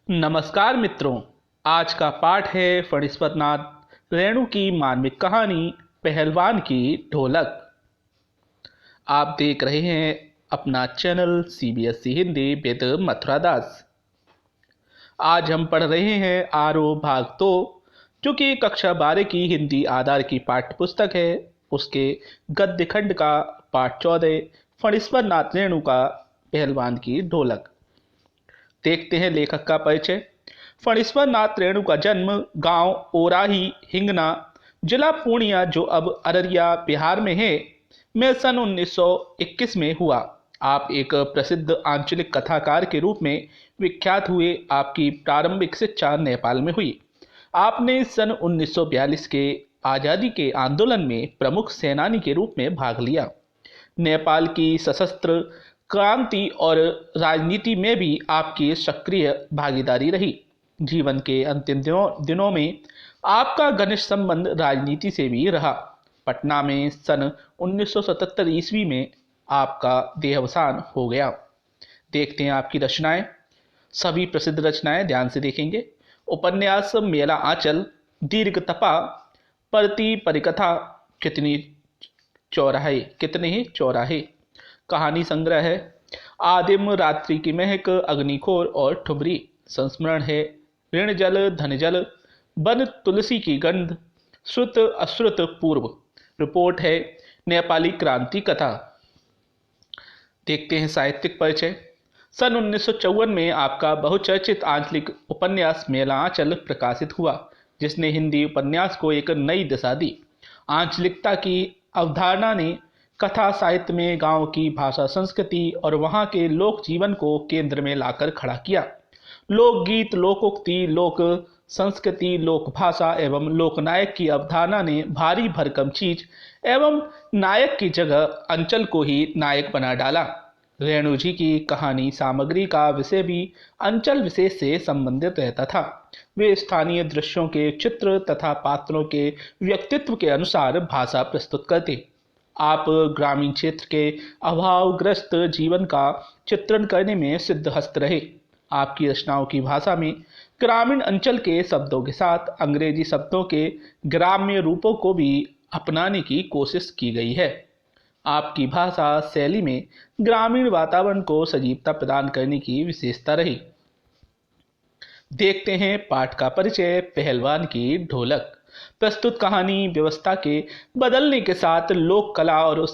नमस्कार मित्रों। आज का पाठ है फणीश्वरनाथ रेणु की मार्मिक कहानी पहलवान की ढोलक। आप देख रहे हैं अपना channel CBSE Hindi with Mathura Das. आज हम पढ़ रहे हैं आरोह भाग 2, जो कि कक्षा 12 की हिंदी आधार की पाठ्य पुस्तक है। उसके गद्य खंड का पाठ 14 फणीश्वरनाथ रेणु का पहलवान की ढोलक। देखते हैं लेखक का परिचय। फणीश्वरनाथ रेणु का जन्म गांव ओराही हिंगना, जिला पूर्णिया, जो अब अररिया बिहार में सन 1921 में हुआ। आप एक प्रसिद्ध आंचलिक कथाकार के रूप में विख्यात हुए। आपकी प्रारंभिक शिक्षा नेपाल में हुई। आपने सन 1942 के आज़ादी के आंदोलन में प्रमुख सेनानी के रूप में भाग लिया। नेपाल की सशस्त्र क्रांति और राजनीति में भी आपकी सक्रिय भागीदारी रही। जीवन के अंतिम दिनों में आपका घनिष्ठ संबंध राजनीति से भी रहा। पटना में सन 1977 ईस्वी में आपका देहावसान हो गया। देखते हैं आपकी रचनाएं। सभी प्रसिद्ध रचनाएं ध्यान से देखेंगे। उपन्यास मेला आंचल, दीर्घ तपा, परती परिकथा, कितने ही चौराहे। कहानी संग्रह है आदिम रात्रि की महक, अग्निखोर और ठुमरी। संस्मरण है ऋण जल धन जल, बन तुलसी की गंध, श्रुत अश्रुत पूर्व। रिपोर्ट है नेपाली क्रांति कथा। देखते हैं साहित्यिक परिचय। सन 1954 में आपका बहुचर्चित आंचलिक उपन्यास मेला आंचल प्रकाशित हुआ, जिसने हिंदी उपन्यास को एक नई दिशा दी। आंचलिकता की अवधारणा ने कथा साहित्य में गांव की भाषा, संस्कृति और वहां के लोक जीवन को केंद्र में लाकर खड़ा किया। लोकगीत, लोकोक्ति, लोक संस्कृति, लोक भाषा एवं लोकनायक की अवधारणा ने भारी भरकम चीज एवं नायक की जगह अंचल को ही नायक बना डाला। रेणु जी की कहानी सामग्री का विषय भी अंचल विशेष से संबंधित रहता था। वे स्थानीय दृश्यों के चित्र तथा पात्रों के व्यक्तित्व के अनुसार भाषा प्रस्तुत करते। आप ग्रामीण क्षेत्र के अभावग्रस्त जीवन का चित्रण करने में सिद्धहस्त रहे। आपकी रचनाओं की भाषा में ग्रामीण अंचल के शब्दों के साथ अंग्रेजी शब्दों के ग्राम्य रूपों को भी अपनाने की कोशिश की गई है। आपकी भाषा शैली में ग्रामीण वातावरण को सजीवता प्रदान करने की विशेषता रही। देखते हैं पाठ का परिचय पहलवान की ढोलक। प्रस्तुत कहानी व्यवस्था के बदलने के साथ लोक कला और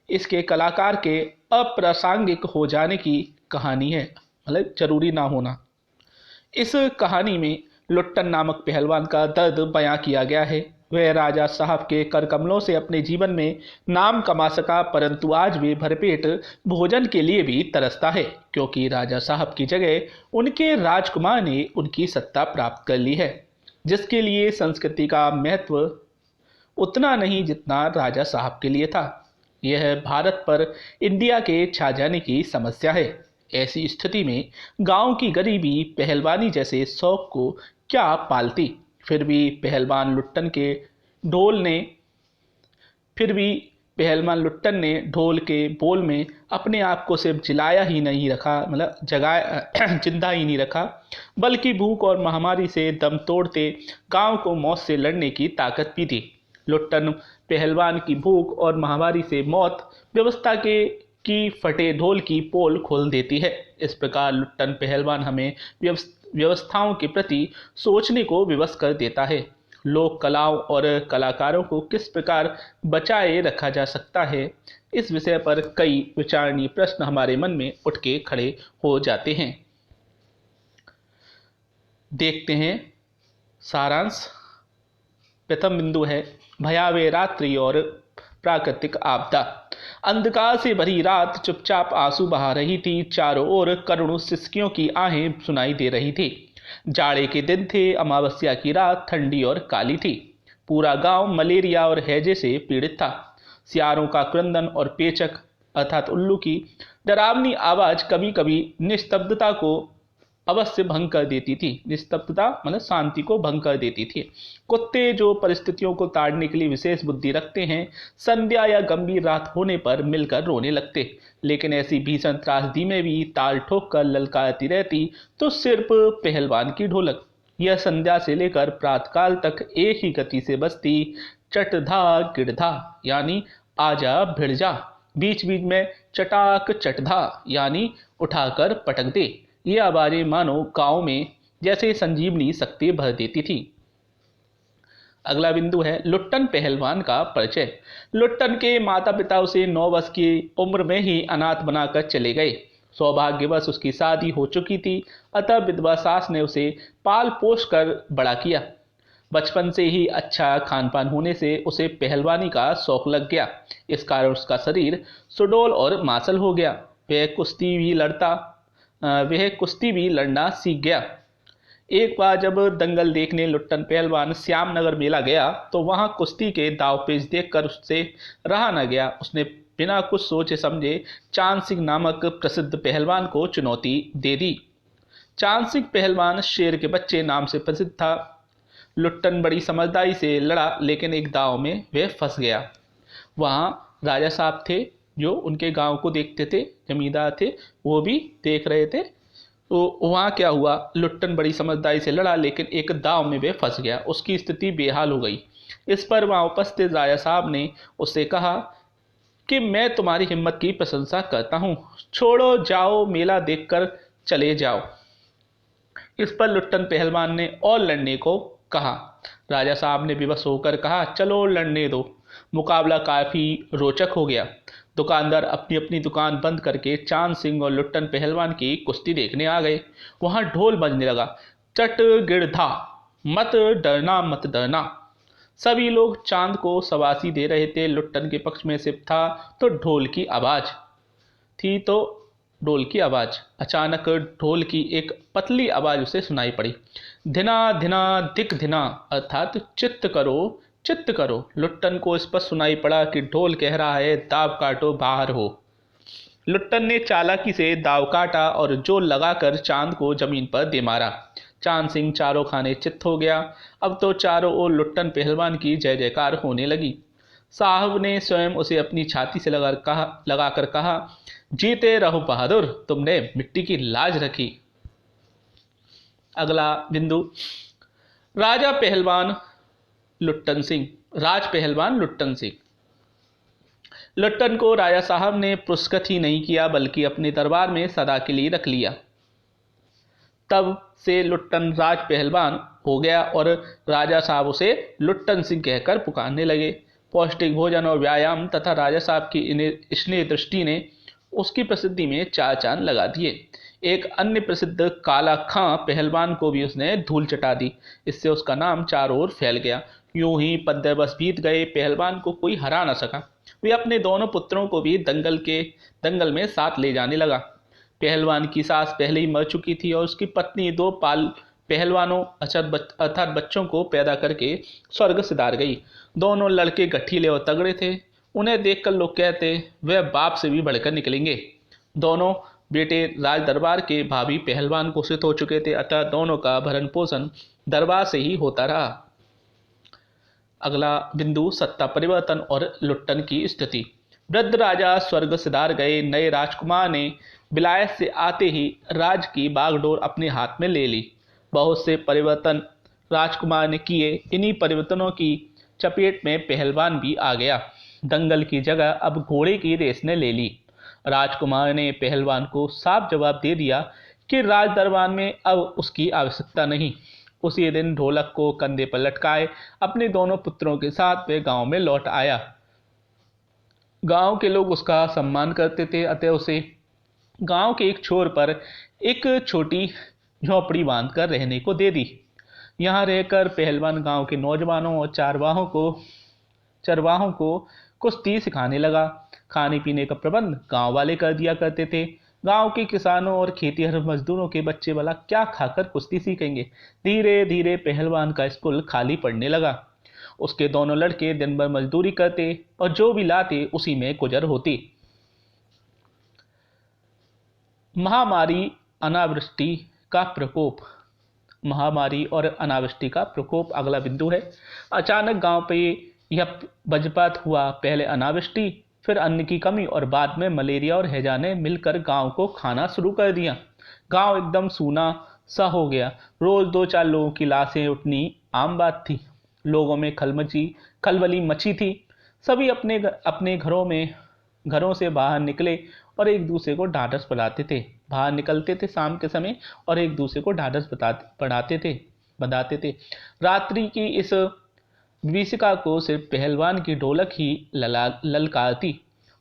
इसके कलाकार के अप्रासंगिक हो जाने की कहानी है, मतलब जरूरी ना होना। इस कहानी में लुट्टन नामक पहलवान का दर्द बयां किया गया है। वह राजा साहब के कर कमलों से अपने जीवन में नाम कमा सका, परंतु आज भी भरपेट भोजन के लिए भी तरसता है, क्योंकि राजा साहब की जगह उनके राजकुमार ने उनकी सत्ता प्राप्त कर ली है, जिसके लिए संस्कृति का महत्व उतना नहीं जितना राजा साहब के लिए था। यह भारत पर इंडिया के छा जाने की समस्या है। ऐसी स्थिति में गांव की गरीबी पहलवानी जैसे शौक को क्या पालती। फिर भी पहलवान लुट्टन ने ढोल के बोल में अपने आप को सिर्फ जिलाया ही नहीं रखा, मतलब जिंदा ही नहीं रखा, बल्कि भूख और महामारी से दम तोड़ते गांव को मौत से लड़ने की ताकत भी दी। लुट्टन पहलवान की भूख और महामारी से मौत व्यवस्था की फटे ढोल की पोल खोल देती है। इस प्रकार लुट्टन पहलवान हमें व्यवस्थाओं के प्रति सोचने को विवश कर देता है। लोक कलाओं और कलाकारों को किस प्रकार बचाए रखा जा सकता है, इस विषय पर कई विचारणीय प्रश्न हमारे मन में उठ के खड़े हो जाते हैं। देखते हैं सारांश। प्रथम बिंदु है भयावह रात्रि और प्राकृतिक आपदा। अंधकार से भरी रात चुपचाप आंसू बहा रही थी। चारों ओर करुण सिसकियों की आहें सुनाई दे रही थी। जाड़े के दिन थे, अमावस्या की रात ठंडी और काली थी। पूरा गांव मलेरिया और हैजे से पीड़ित था। सियारों का क्रंदन और पेचक अर्थात उल्लू की डरावनी आवाज कभी कभी निस्तब्धता को अवश्य भंग कर देती थी। निस्तब्धता मतलब शांति को भंग कर देती थी। कुत्ते जो परिस्थितियों को ताड़ने के लिए विशेष बुद्धि रखते हैं, संध्या या गंभीर रात होने पर मिलकर रोने लगते, लेकिन ऐसी भीषण त्रासदी में भी ताल ठोक कर ललकारती रहती तो सिर्फ पहलवान की ढोलक। यह संध्या से लेकर प्रातःकाल तक एक ही गति से बजती, चटधा गिड़धा यानी आजा भिड़ जा, बीच बीच में चटाक चटधा यानी उठाकर पटक दे। ये आवाजें मानो गांव में जैसे संजीवनी शक्ति भर देती थी। अगला बिंदु है लुट्टन पहलवान का परिचय। लुट्टन के माता पिता उसे 9 वर्ष की उम्र में ही अनाथ बनाकर चले गए। सौभाग्यवश उसकी शादी हो चुकी थी, अतः विधवा सास ने उसे पाल पोस कर बड़ा किया। बचपन से ही अच्छा खान पान होने से उसे पहलवानी का शौक लग गया। इस कारण उसका शरीर सुडौल और मांसल हो गया। वह कुश्ती भी लड़ना सीख गया। एक बार जब दंगल देखने लुट्टन पहलवान श्यामनगर मेला गया तो वहां कुश्ती के दाव पेच देखकर उससे रहा न गया। उसने बिना कुछ सोचे समझे चांद सिंह नामक प्रसिद्ध पहलवान को चुनौती दे दी। चांद सिंह पहलवान शेर के बच्चे नाम से प्रसिद्ध था। लुट्टन बड़ी समझदारी से लड़ा, लेकिन एक दाव में वह फंस गया। वहाँ राजा साहब थे जो उनके गांव को देखते थे, जमींदार थे वो भी देख रहे थे। तो वहाँ क्या हुआ, लुट्टन बड़ी समझदारी से लड़ा, लेकिन एक दाव में वह फंस गया। उसकी स्थिति बेहाल हो गई। इस पर वहाँ उपस्थित राजा साहब ने उससे कहा कि मैं तुम्हारी हिम्मत की प्रशंसा करता हूँ, छोड़ो जाओ मेला देखकर चले जाओ। इस पर लुट्टन पहलवान ने और लड़ने को कहा। राजा साहब ने विवश होकर कहा चलो लड़ने दो। मुकाबला काफी रोचक हो गया। दुकानदार अपनी अपनी दुकान बंद करके चांद सिंह और लुट्टन पहलवान की कुश्ती देखने आ गए। वहां ढोल बजने लगा, चट गिड़धा, मत डरना मत डरना। सभी लोग चांद को शाबाशी दे रहे थे। लुट्टन के पक्ष में सिर्फ था तो ढोल की आवाज। अचानक ढोल की एक पतली आवाज उसे सुनाई पड़ी, धिना धिना दिक धिना, अर्थात चित्त करो। लुट्टन को स्पष्ट सुनाई पड़ा कि ढोल कह रहा है दाव काटो बाहर हो। लुट्टन ने चालाकी से दाव काटा और जोर लगाकर चांद को जमीन पर दे मारा। चांद सिंह चारों खाने चित्त हो गया। अब तो चारों ओर लुट्टन पहलवान की जय जयकार होने लगी। साहब ने स्वयं उसे अपनी छाती से लगाकर कहा जीते रहो बहादुर, तुमने मिट्टी की लाज रखी। अगला बिंदु राज पहलवान लुट्टन सिंह। लुट्टन को राजा साहब ने पुरस्कृत ही नहीं किया बल्कि अपने दरबार में सदा के लिए रख लिया। तब से लुट्टन राज पहलवान हो गया और राजा साहब उसे लुट्टन सिंह कहकर पुकारने लगे। पौष्टिक भोजन और व्यायाम तथा राजा साहब की स्नेह दृष्टि ने उसकी प्रसिद्धि में चार चांद लगा दिए। एक अन्य प्रसिद्ध काला खां पहलवान को भी उसने धूल चटा दी। इससे उसका नाम चारों ओर फैल गया। यूं ही 15 वर्ष बीत गए, पहलवान को कोई हरा न सका। वे अपने दोनों पुत्रों को भी दंगल में साथ ले जाने लगा। पहलवान की सास पहले ही मर चुकी थी और उसकी पत्नी 2 पाल पहलवानों अर्थात बच्चों को पैदा करके स्वर्ग सिधार गई। दोनों लड़के गठीले और तगड़े थे। उन्हें देखकर लोग कहते वह बाप से भी बढ़कर निकलेंगे। दोनों बेटे राज दरबार के भाभी पहलवान घोषित हो चुके थे, अतः दोनों का भरण पोषण दरबार से ही होता रहा। अगला बिंदु सत्ता परिवर्तन और लुट्टन की स्थिति। वृद्ध राजा स्वर्ग सिधार गए। नए राजकुमार ने विलायत से आते ही राज की बागडोर अपने हाथ में ले ली। बहुत से परिवर्तन राजकुमार ने किए। इन्हीं परिवर्तनों की चपेट में पहलवान भी आ गया। दंगल की जगह अब घोड़े की रेस ने ले ली। राजकुमार ने पहलवान को साफ जवाब दे दिया कि राज दरबार में अब उसकी आवश्यकता नहीं। उसी दिन ढोलक को कंधे पर लटकाए अपने दोनों पुत्रों के साथ वे गांव में लौट आया। गांव के लोग उसका सम्मान करते थे, अतः उसे गांव के एक छोर पर एक छोटी झोपड़ी बांधकर रहने को दे दी। यहाँ रहकर पहलवान गांव के नौजवानों और चरवाहों को कुश्ती सिखाने लगा। खाने पीने का प्रबंध गांव वाले कर दिया करते थे। गांव के किसानों और खेतीहर मजदूरों के बच्चे भला क्या खाकर कुश्ती सीखेंगे। धीरे धीरे पहलवान का स्कूल खाली पड़ने लगा। उसके दोनों लड़के दिन भर मजदूरी करते और जो भी लाते उसी में गुजर होती। महामारी, अनावृष्टि, का प्रकोप, महामारी और अनावृष्टि का प्रकोप अगला बिंदु है। अचानक गांव पे यह वज्रपात हुआ, पहले अनावृष्टि, फिर अन्न की कमी और बाद में मलेरिया और हैजा ने मिलकर गांव को खाना शुरू कर दिया। गांव एकदम सूना सा हो गया। रोज 2-4 लोगों की लाशें उठनी आम बात थी। लोगों में खलबली मची थी। सभी अपने अपने घरों से बाहर निकले और एक दूसरे को ढाढ़स बंधाते थे। बाहर निकलते थे शाम के समय और एक दूसरे को ढाढ़स बंधाते थे। रात्रि की इस विभीषिका को सिर्फ पहलवान की ढोलक ही ललकारती।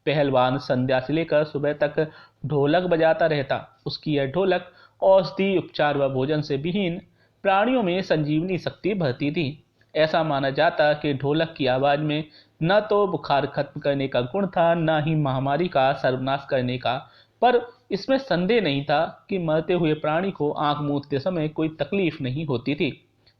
पहलवान संध्या से लेकर सुबह तक ढोलक बजाता रहता। उसकी यह ढोलक औषधि, उपचार व भोजन से विहीन प्राणियों में संजीवनी शक्ति भरती थी। ऐसा माना जाता कि ढोलक की आवाज में न तो बुखार खत्म करने का गुण था, न ही महामारी का सर्वनाश करने का, पर इसमें संदेह नहीं था कि मरते हुए प्राणी को आंख मूंदते समय कोई तकलीफ नहीं होती थी।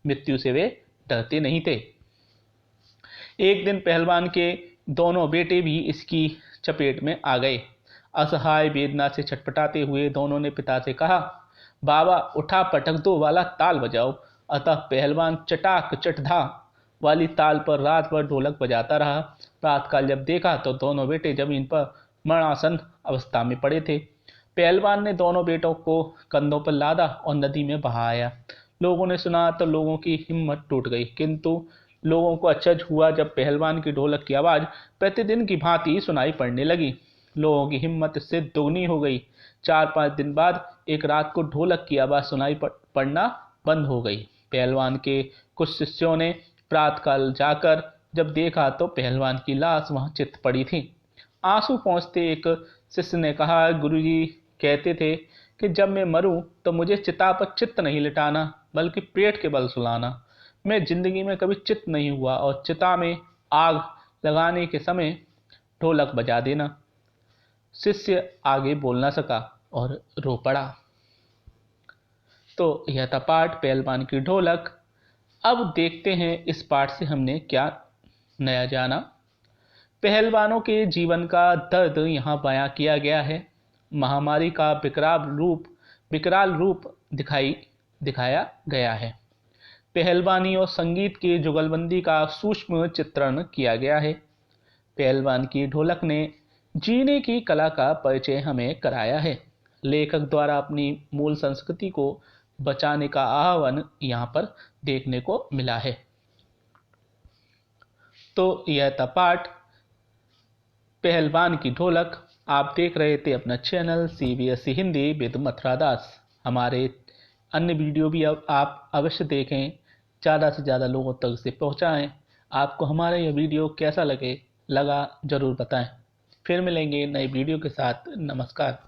मृत्यु से वे डरते नहीं थे। एक दिन पहलवान के दोनों बेटे भी इसकी चपेट में आ गए। असहाय वेदना से छटपटाते हुए दोनों ने पिता से कहा, बाबा उठा पटक दो वाला ताल बजाओ। अतः पहलवान चटाक चटधा वाली ताल पर रात भर ढोलक बजाता रहा। प्रातःकाल जब देखा तो दोनों बेटे जमीन पर मरणासन अवस्था में पड़े थे। पहलवान ने दोनों बेटों को कंधों पर लादा और नदी में बहाया। लोगों ने सुना तो लोगों की हिम्मत टूट गई, किंतु लोगों को आश्चर्य हुआ जब पहलवान की ढोलक की आवाज प्रतिदिन की भांति सुनाई पड़ने लगी। लोगों की हिम्मत इससे दोगुनी हो गई। 4-5 दिन बाद एक रात को ढोलक की आवाज सुनाई पड़ना बंद हो गई। पहलवान के कुछ शिष्यों ने प्रातःकाल जाकर जब देखा तो पहलवान की लाश वहां चित पड़ी थी। आंसू पहुंचते एक शिष्य ने कहा, गुरुजी कहते थे कि जब मैं मरूं तो मुझे चिता पर चित्त नहीं लिटाना बल्कि पेट के बल सुलाना। मैं जिंदगी में कभी चित्त नहीं हुआ और चिता में आग लगाने के समय ढोलक बजा देना। शिष्य आगे बोल न सका और रो पड़ा। तो यह था पाठ पहलवान की ढोलक। अब देखते हैं इस पाठ से हमने क्या नया जाना। पहलवानों के जीवन का दर्द यहाँ बयां किया गया है। महामारी का विकराल रूप दिखाया गया है। पहलवानी और संगीत की जुगलबंदी का सूक्ष्म चित्रण किया गया है। पहलवान की ढोलक ने जीने की कला का परिचय हमें कराया है। लेखक द्वारा अपनी मूल संस्कृति को बचाने का आह्वान यहाँ पर देखने को मिला है। तो यह था पाठ पहलवान की ढोलक। आप देख रहे थे अपना channel CBSE Hindi with Mathura Das. हमारे अन्य वीडियो भी अब आप अवश्य देखें, ज़्यादा से ज़्यादा लोगों तक इसे पहुँचाएँ। आपको हमारा यह वीडियो कैसा लगा ज़रूर बताएं। फिर मिलेंगे नई वीडियो के साथ। नमस्कार।